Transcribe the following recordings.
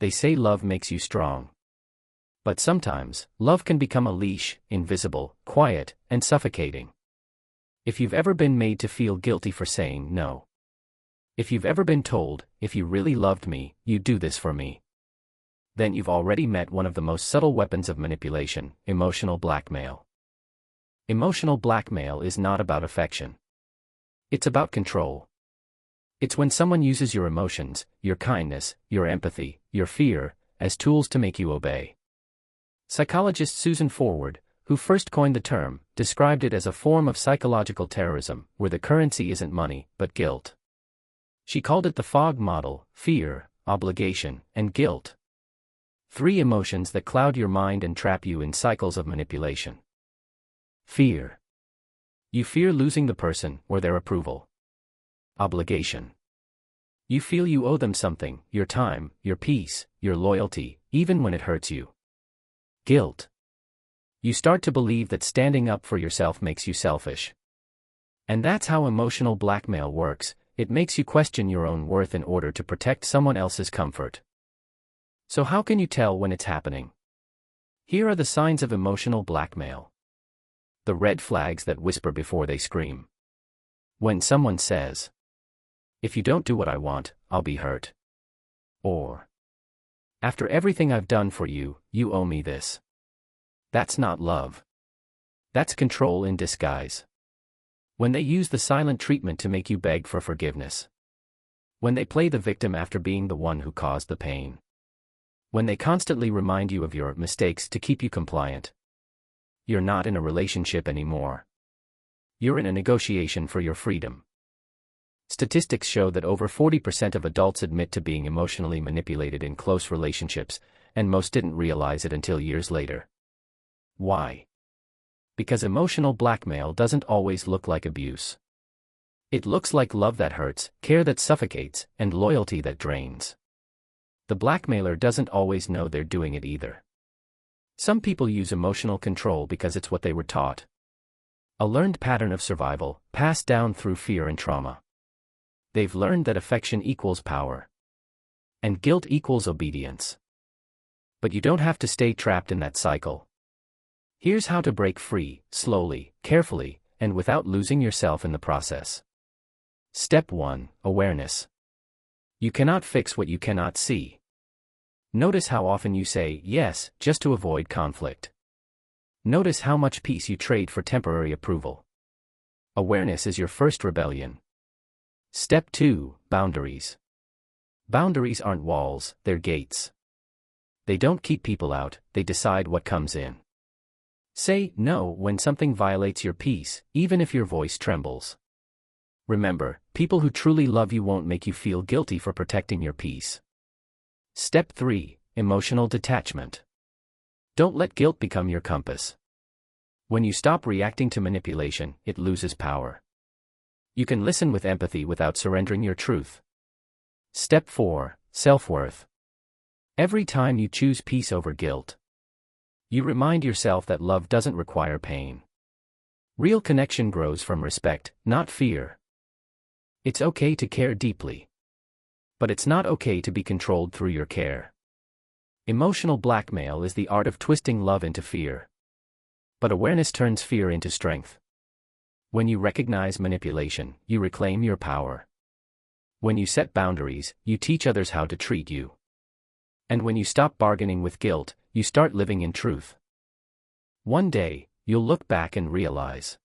They say love makes you strong. But sometimes, love can become a leash, invisible, quiet, and suffocating. If you've ever been made to feel guilty for saying no. If you've ever been told, if you really loved me, you'd do this for me. Then you've already met one of the most subtle weapons of manipulation, emotional blackmail. Emotional blackmail is not about affection. It's about control. It's when someone uses your emotions, your kindness, your empathy, your fear, as tools to make you obey. Psychologist Susan Forward, who first coined the term, described it as a form of psychological terrorism, where the currency isn't money, but guilt. She called it the fog model: fear, obligation, and guilt. 3 emotions that cloud your mind and trap you in cycles of manipulation. Fear. You fear losing the person or their approval. Obligation. You feel you owe them something, your time, your peace, your loyalty, even when it hurts you. Guilt. You start to believe that standing up for yourself makes you selfish. And that's how emotional blackmail works. It makes you question your own worth in order to protect someone else's comfort. So how can you tell when it's happening? Here are the signs of emotional blackmail. The red flags that whisper before they scream. When someone says, "If you don't do what I want, I'll be hurt." Or, "After everything I've done for you, you owe me this." That's not love. That's control in disguise. When they use the silent treatment to make you beg for forgiveness. When they play the victim after being the one who caused the pain. When they constantly remind you of your mistakes to keep you compliant. You're not in a relationship anymore. You're in a negotiation for your freedom. Statistics show that over 40% of adults admit to being emotionally manipulated in close relationships, and most didn't realize it until years later. Why? Because emotional blackmail doesn't always look like abuse. It looks like love that hurts, care that suffocates, and loyalty that drains. The blackmailer doesn't always know they're doing it either. Some people use emotional control because it's what they were taught. A learned pattern of survival, passed down through fear and trauma. They've learned that affection equals power. And guilt equals obedience. But you don't have to stay trapped in that cycle. Here's how to break free, slowly, carefully, and without losing yourself in the process. Step 1: Awareness. You cannot fix what you cannot see. Notice how often you say yes, just to avoid conflict. Notice how much peace you trade for temporary approval. Awareness is your first rebellion. Step 2: Boundaries. Boundaries aren't walls, they're gates. They don't keep people out, they decide what comes in. Say no when something violates your peace, even if your voice trembles. Remember, people who truly love you won't make you feel guilty for protecting your peace. Step 3: Emotional detachment. Don't let guilt become your compass. When you stop reacting to manipulation, it loses power. You can listen with empathy without surrendering your truth. Step 4: Self-worth. Every time you choose peace over guilt, you remind yourself that love doesn't require pain. Real connection grows from respect, not fear. It's okay to care deeply. But it's not okay to be controlled through your care. Emotional blackmail is the art of twisting love into fear. But awareness turns fear into strength. When you recognize manipulation, you reclaim your power. When you set boundaries, you teach others how to treat you. And when you stop bargaining with guilt, you start living in truth. One day, you'll look back and realize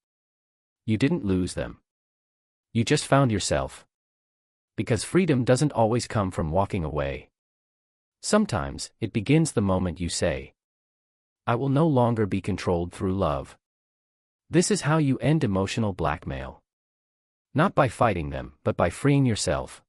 you didn't lose them. You just found yourself. Because freedom doesn't always come from walking away. Sometimes, it begins the moment you say, "I will no longer be controlled through love." This is how you end emotional blackmail. Not by fighting them, but by freeing yourself.